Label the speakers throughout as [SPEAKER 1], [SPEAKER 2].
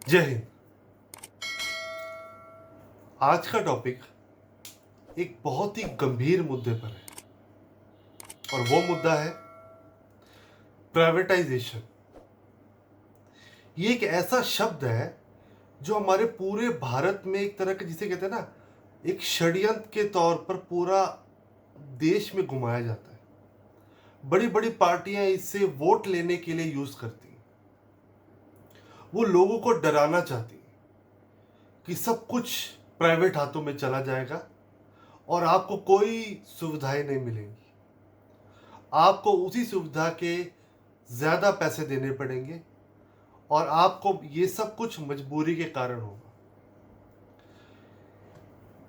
[SPEAKER 1] जय हिंद। आज का टॉपिक एक बहुत ही गंभीर मुद्दे पर है और वो मुद्दा है प्राइवेटाइजेशन। ये एक ऐसा शब्द है जो हमारे पूरे भारत में एक तरह के, जिसे कहते हैं ना, एक षड्यंत्र के तौर पर पूरा देश में घुमाया जाता है। बड़ी बड़ी पार्टियां इससे वोट लेने के लिए यूज करती हैं। वो लोगों को डराना चाहती हैं कि सब कुछ प्राइवेट हाथों में चला जाएगा और आपको कोई सुविधाएं नहीं मिलेंगी। आपको उसी सुविधा के ज़्यादा पैसे देने पड़ेंगे और आपको ये सब कुछ मजबूरी के कारण होगा।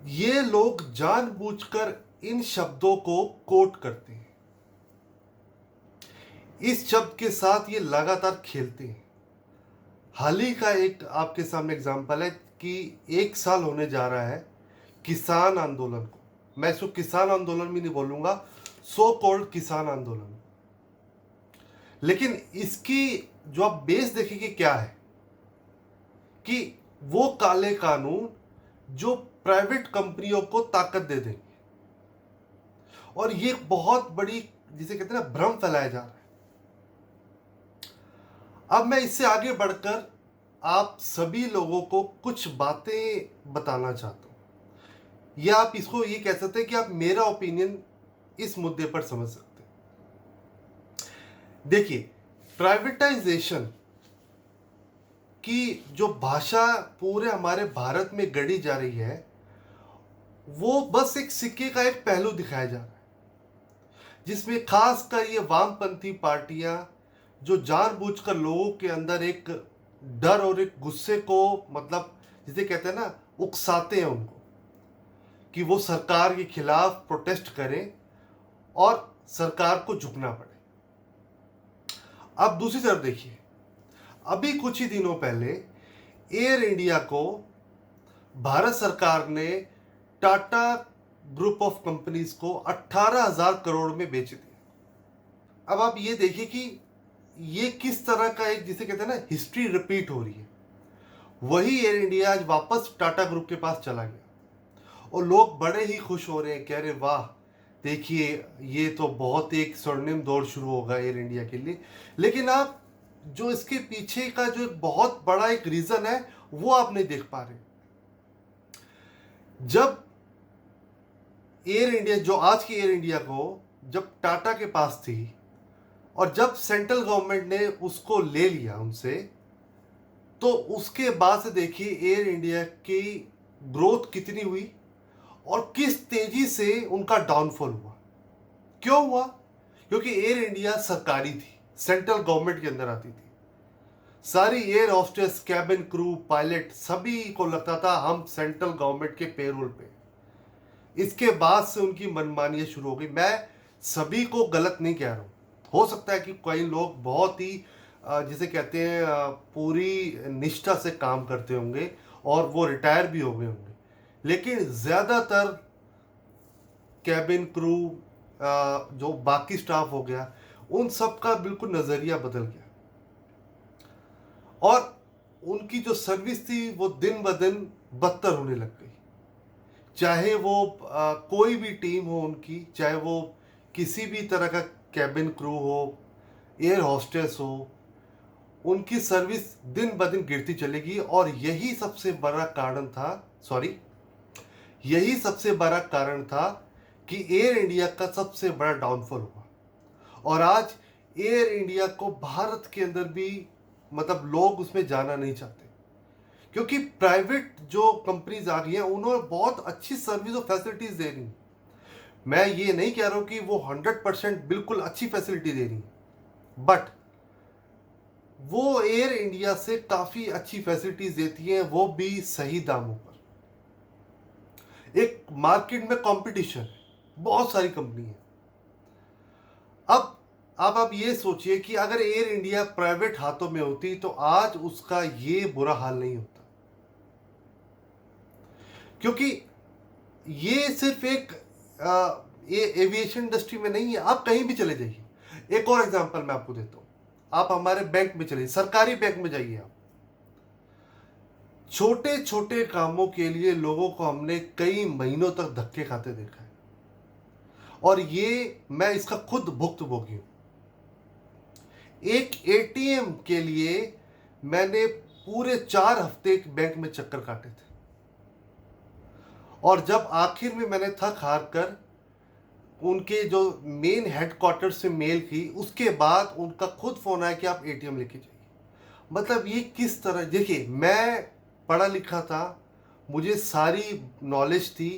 [SPEAKER 1] ये लोग जानबूझकर इन शब्दों को कोट करते हैं, इस शब्द के साथ ये लगातार खेलते हैं। हाल ही का एक आपके सामने एग्जाम्पल है कि 1 साल होने जा रहा है किसान आंदोलन को। मैं इसको किसान आंदोलन भी नहीं बोलूंगा, सो कॉल्ड किसान आंदोलन। लेकिन इसकी जो आप बेस देखेंगे क्या है कि वो काले कानून जो प्राइवेट कंपनियों को ताकत दे देंगे और ये बहुत बड़ी, जिसे कहते हैं ना, भ्रम फैलाया जा रहा है। अब मैं इससे आगे बढ़कर आप सभी लोगों को कुछ बातें बताना चाहता हूं, या आप इसको ये कह सकते हैं कि आप मेरा ओपिनियन इस मुद्दे पर समझ सकते हैं। देखिए, प्राइवेटाइजेशन की जो भाषा पूरे हमारे भारत में गढ़ी जा रही है, वो बस एक सिक्के का एक पहलू दिखाया जा रहा है, जिसमें खासकर ये वामपंथी पार्टियां जो जानबूझकर लोगों के अंदर एक डर और एक गुस्से को, मतलब जिसे कहते हैं ना, उकसाते हैं उनको कि वो सरकार के खिलाफ प्रोटेस्ट करें और सरकार को झुकना पड़े। अब दूसरी तरफ देखिए, अभी कुछ ही दिनों पहले एयर इंडिया को भारत सरकार ने टाटा ग्रुप ऑफ कंपनीज को 18,000 करोड़ में बेच दिया। अब आप ये देखिए कि ये किस तरह का एक, जिसे कहते हैं ना, हिस्ट्री रिपीट हो रही है। वही एयर इंडिया आज वापस टाटा ग्रुप के पास चला गया और लोग बड़े ही खुश हो रहे हैं, कह रहे वाह देखिए ये तो बहुत एक स्वर्णिम दौर शुरू होगा एयर इंडिया के लिए। लेकिन आप जो इसके पीछे का जो एक बहुत बड़ा एक रीजन है वो आप नहीं देख पा रहे। जब एयर इंडिया, जो आज की एयर इंडिया को जब टाटा के पास थी और जब सेंट्रल गवर्नमेंट ने उसको ले लिया उनसे, तो उसके बाद से देखिए एयर इंडिया की ग्रोथ कितनी हुई और किस तेजी से उनका डाउनफॉल हुआ। क्यों हुआ? क्योंकि एयर इंडिया सरकारी थी, सेंट्रल गवर्नमेंट के अंदर आती थी। सारी air hostess, cabin crew, pilot सभी को लगता था हम सेंट्रल गवर्नमेंट के पेरोल पे। इसके बाद से उनकी मनमानियां शुरू हो गई। मैं सभी को गलत नहीं कह रहा हूं, हो सकता है कि कई लोग बहुत ही जिसे कहते हैं पूरी निष्ठा से काम करते होंगे और वो रिटायर भी हो गए होंगे, लेकिन ज़्यादातर कैबिन क्रू, जो बाकी स्टाफ हो गया, उन सब का बिल्कुल नज़रिया बदल गया और उनकी जो सर्विस थी वो दिन ब दिन बदतर होने लग गई। चाहे वो कोई भी टीम हो उनकी, चाहे वो किसी भी तरह का कैबिन क्रू हो, एयर होस्टेस हो, उनकी सर्विस दिन ब दिन गिरती चलेगी। और यही सबसे बड़ा कारण था, यही सबसे बड़ा कारण था कि एयर इंडिया का सबसे बड़ा डाउनफॉल हुआ। और आज एयर इंडिया को भारत के अंदर भी, मतलब लोग उसमें जाना नहीं चाहते, क्योंकि प्राइवेट जो कंपनीज आ गई हैं उन्होंने बहुत अच्छी सर्विस और फैसिलिटीज दे रही हैं। मैं ये नहीं कह रहा हूं कि वो 100% बिल्कुल अच्छी फैसिलिटी दे रही हैं, बट वो एयर इंडिया से काफी अच्छी फैसिलिटीज देती हैं, वो भी सही दामों पर। एक मार्केट में कंपटीशन है, बहुत सारी कंपनी है। अब आप ये सोचिए कि अगर एयर इंडिया प्राइवेट हाथों में होती तो आज उसका ये बुरा हाल नहीं होता, क्योंकि ये सिर्फ एक ये एविएशन इंडस्ट्री में नहीं है, आप कहीं भी चले जाइए। एक और एग्जांपल मैं आपको देता हूं, आप हमारे बैंक में चलिए, सरकारी बैंक में जाइए आप, छोटे छोटे कामों के लिए लोगों को हमने कई महीनों तक धक्के खाते देखा है, और ये मैं इसका खुद भुक्तभोगी हूं। एक एटीएम के लिए मैंने पूरे 4 हफ्ते एक बैंक में चक्कर काटे थे, और जब आखिर में मैंने थक हार कर उनके जो मेन हेडक्वार्टर से मेल की, उसके बाद उनका खुद फोन आया कि आप एटीएम लेके जाइए। मतलब ये किस तरह, देखिए मैं पढ़ा लिखा था, मुझे सारी नॉलेज थी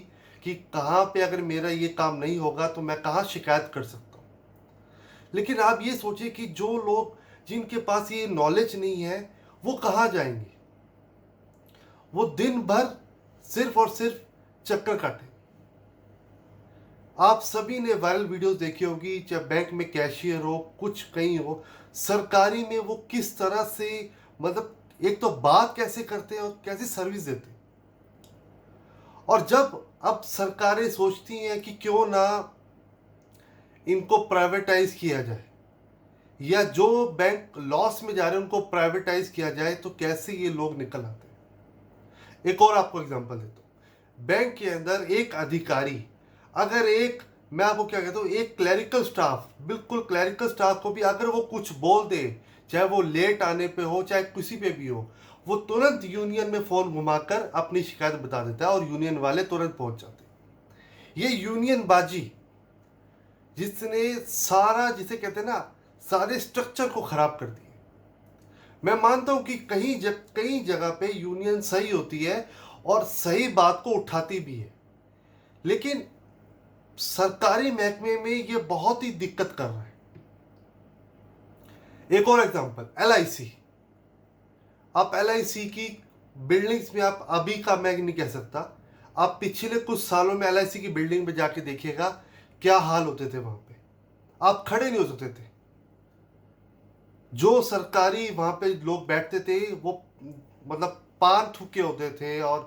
[SPEAKER 1] कि कहाँ पे अगर मेरा ये काम नहीं होगा तो मैं कहाँ शिकायत कर सकता हूँ। लेकिन आप ये सोचिए कि जो लोग जिनके पास ये नॉलेज नहीं है वो कहाँ जाएंगे, वो दिन भर सिर्फ और सिर्फ चक्कर काटे। आप सभी ने वायरल वीडियोस देखी होगी, चाहे बैंक में कैशियर हो, कुछ कहीं हो, सरकारी में वो किस तरह से, मतलब एक तो बात कैसे करते हैं और कैसे सर्विस देते हैं। और जब अब सरकारें सोचती हैं कि क्यों ना इनको प्राइवेटाइज किया जाए, या जो बैंक लॉस में जा रहे हैं उनको प्राइवेटाइज किया जाए, तो कैसे ये लोग निकल आते हैं। एक और आपको एग्जांपल देता हूँ। बैंक के अंदर एक अधिकारी, अगर एक, मैं आपको क्या कहता हूँ, एक क्लरिकल स्टाफ, बिल्कुल क्लरिकल स्टाफ को भी अगर वो कुछ बोल दे, चाहे वो लेट आने पे हो चाहे किसी पे भी हो, वो तुरंत यूनियन में फोन घुमाकर अपनी शिकायत बता देता है और यूनियन वाले तुरंत पहुंच जाते हैं। ये यूनियन बाजी जिसने सारा, जिसे कहते हैं ना, सारे स्ट्रक्चर को खराब कर दिया। मैं मानता हूं कि कई जगह पे यूनियन सही होती है और सही बात को उठाती भी है, लेकिन सरकारी महकमे में ये बहुत ही दिक्कत कर रहा है। एक और एग्जांपल, एलआईसी। आप एलआईसी की बिल्डिंग्स में, आप अभी का मैं नहीं कह सकता, आप पिछले कुछ सालों में एलआईसी की बिल्डिंग में जाके देखिएगा क्या हाल होते थे। वहां पे आप खड़े नहीं हो सकते थे। जो सरकारी वहां पे लोग बैठते थे वो मतलब पान थूके होते थे और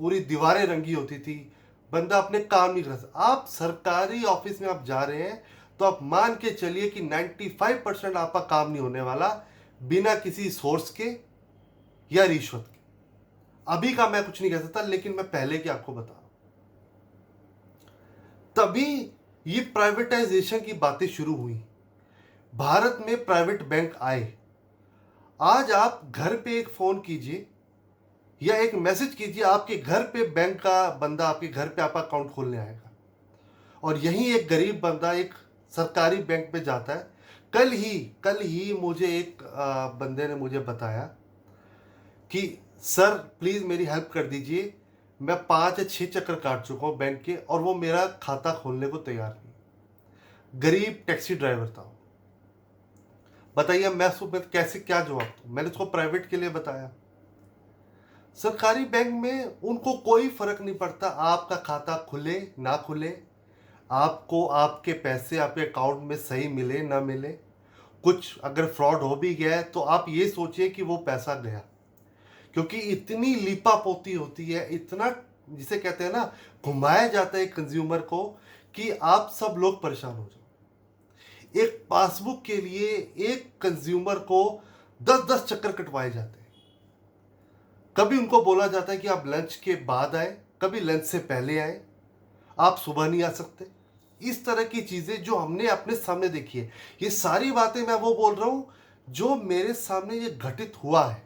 [SPEAKER 1] पूरी दीवारें रंगी होती थी, बंदा अपने काम नहीं कर सकता। आप सरकारी ऑफिस में आप जा रहे हैं तो आप मान के चलिए कि 95% आपका काम नहीं होने वाला बिना किसी सोर्स के या रिश्वत के। अभी का मैं कुछ नहीं कह सकता, लेकिन मैं पहले की आपको बता रहा हूं। तभी ये प्राइवेटाइजेशन की बातें शुरू हुई, भारत में प्राइवेट बैंक आए। आज आप घर पे एक फोन कीजिए या एक मैसेज कीजिए, आपके घर पे बैंक का बंदा आपके घर पे आपका अकाउंट खोलने आएगा। और यही एक गरीब बंदा एक सरकारी बैंक पे जाता है। कल ही मुझे एक बंदे ने मुझे बताया कि सर प्लीज़ मेरी हेल्प कर दीजिए, मैं 5 या 6 चक्कर काट चुका हूँ बैंक के और वो मेरा खाता खोलने को तैयार नहीं। गरीब टैक्सी ड्राइवर था। बताइए मैं उसको कैसे क्या जवाब दूँ। मैंने उसको प्राइवेट के लिए बताया। सरकारी बैंक में उनको कोई फर्क नहीं पड़ता आपका खाता खुले ना खुले, आपको आपके पैसे आपके अकाउंट में सही मिले ना मिले। कुछ अगर फ्रॉड हो भी गया है तो आप ये सोचिए कि वो पैसा गया, क्योंकि इतनी लीपा पोती होती है, इतना जिसे कहते हैं ना घुमाया जाता है कंज्यूमर को कि आप सब लोग परेशान हो जाओ। एक पासबुक के लिए एक कंज्यूमर को 10-10 चक्कर कटवाए जाते हैं। कभी उनको बोला जाता है कि आप लंच के बाद आए, कभी लंच से पहले आए, आप सुबह नहीं आ सकते। इस तरह की चीजें जो हमने अपने सामने देखी है, ये सारी बातें मैं वो बोल रहा हूं जो मेरे सामने ये घटित हुआ है।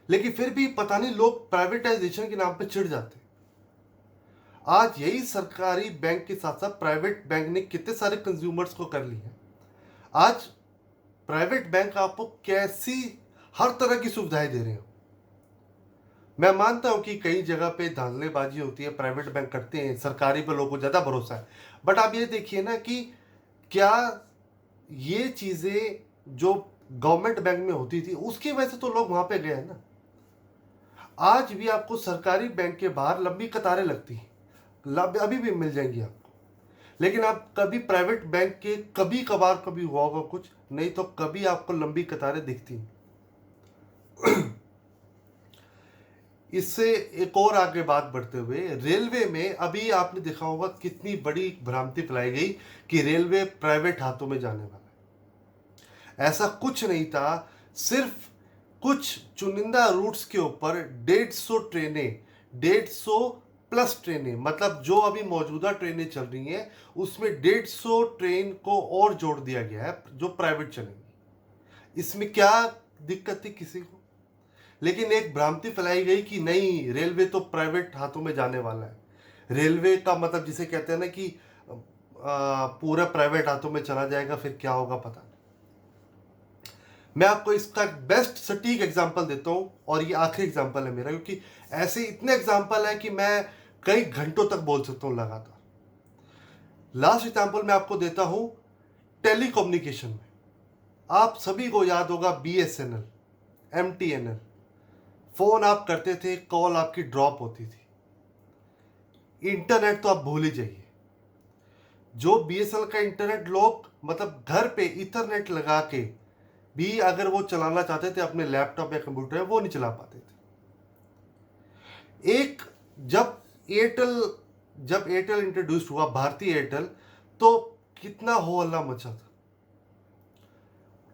[SPEAKER 1] लेकिन फिर भी पता नहीं लोग प्राइवेटाइजेशन के नाम पे चिढ़ जाते हैं। आज यही सरकारी बैंक के साथ साथ प्राइवेट बैंक ने कितने सारे कंज्यूमर्स को कर ली है। आज प्राइवेट बैंक आपको कैसी हर तरह की सुविधाएं दे रहे हो। मैं मानता हूं कि कई जगह पे धांधलेबाजी होती है, प्राइवेट बैंक करते हैं, सरकारी पे लोगों को ज़्यादा भरोसा है। बट आप ये देखिए ना कि क्या ये चीज़ें जो गवर्नमेंट बैंक में होती थी उसकी वजह से तो लोग वहां पे गए हैं ना। आज भी आपको सरकारी बैंक के बाहर लंबी कतारें लगती हैं, अभी भी मिल जाएंगी आपको। लेकिन आप कभी प्राइवेट बैंक के कभी कभार कभी हुआ होगा कुछ, नहीं तो कभी आपको लंबी कतारें दिखती हैं। इससे एक और आगे बात बढ़ते हुए, रेलवे में अभी आपने देखा होगा कितनी बड़ी भ्रांति फैलाई गई कि रेलवे प्राइवेट हाथों में जाने वाला है। ऐसा कुछ नहीं था। सिर्फ कुछ चुनिंदा रूट्स के ऊपर 150 ट्रेनें, 150 प्लस ट्रेनें, मतलब जो अभी मौजूदा ट्रेनें चल रही हैं उसमें 150 ट्रेन को और जोड़ दिया गया है जो प्राइवेट चलेंगी। इसमें क्या दिक्कत थी किसी को? लेकिन एक भ्रांति फैलाई गई कि नहीं, रेलवे तो प्राइवेट हाथों में जाने वाला है। रेलवे का मतलब जिसे कहते हैं ना कि पूरा प्राइवेट हाथों में चला जाएगा, फिर क्या होगा पता नहीं। मैं आपको इसका बेस्ट सटीक एग्जांपल देता हूं, और ये आखिरी एग्जांपल है मेरा, क्योंकि ऐसे इतने एग्जांपल है कि मैं कई घंटों तक बोल सकता हूं लगातार। लास्ट एग्जांपल मैं आपको देता हूं टेलीकम्युनिकेशन में। आप सभी को याद होगा BSNL, MTNL। फोन आप करते थे, कॉल आपकी ड्रॉप होती थी। इंटरनेट तो आप भूल ही जाइए। जो BSNL का इंटरनेट लोग मतलब घर पे इथरनेट लगा के भी अगर वो चलाना चाहते थे अपने लैपटॉप या कंप्यूटर, वो नहीं चला पाते थे। एक जब एयरटेल इंट्रोड्यूस हुआ, भारतीय एयरटेल, तो कितना हो हल्ला मचा था।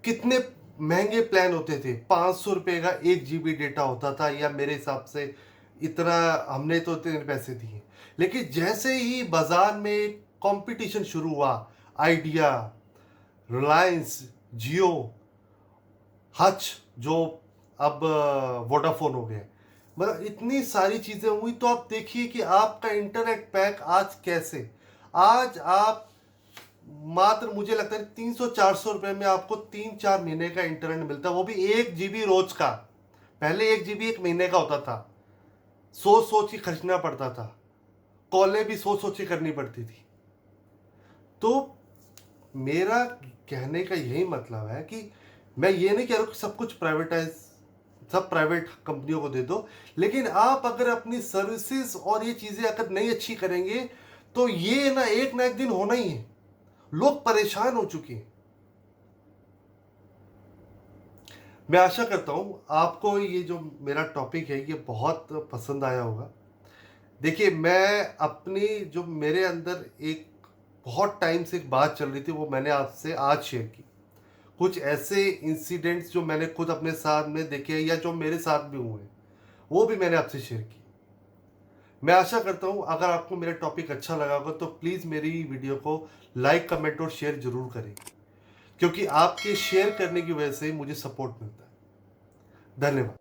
[SPEAKER 1] कितने महंगे प्लान होते थे, 500 रुपए का 1 GB डेटा होता था, या मेरे हिसाब से इतना, हमने तो इतने पैसे दिए। लेकिन जैसे ही बाजार में कंपटीशन शुरू हुआ, आइडिया, रिलायंस, जियो, हच जो अब वोडाफोन हो गए, मतलब इतनी सारी चीजें हुई, तो आप देखिए कि आपका इंटरनेट पैक आज आप मात्र, मुझे लगता है 300-400 रुपए में आपको 3-4 महीने का इंटरनेट मिलता है, वो भी 1 GB रोज का। पहले 1 GB 1 महीने का होता था, सोच सोच के खर्चना पड़ता था, कॉलें भी सोच सोच के करनी पड़ती थी। तो मेरा कहने का यही मतलब है कि मैं ये नहीं कह रहा हूं कि सब कुछ सब प्राइवेट कंपनियों को दे दो, लेकिन आप अगर अपनी सर्विसेज और ये चीजें अगर नहीं अच्छी करेंगे तो ये ना एक दिन होना ही है। लोग परेशान हो चुके हैं। मैं आशा करता हूं आपको ये जो मेरा टॉपिक है ये बहुत पसंद आया होगा। देखिए, मैं अपनी जो मेरे अंदर एक बहुत टाइम से एक बात चल रही थी, वो मैंने आपसे आज शेयर की। कुछ ऐसे इंसिडेंट्स जो मैंने खुद अपने साथ में देखे या जो मेरे साथ भी हुए, वो भी मैंने आपसे शेयर की। मैं आशा करता हूं अगर आपको मेरा टॉपिक अच्छा लगा होगा तो प्लीज़ मेरी वीडियो को लाइक, कमेंट और शेयर जरूर करें, क्योंकि आपके शेयर करने की वजह से मुझे सपोर्ट मिलता है। धन्यवाद।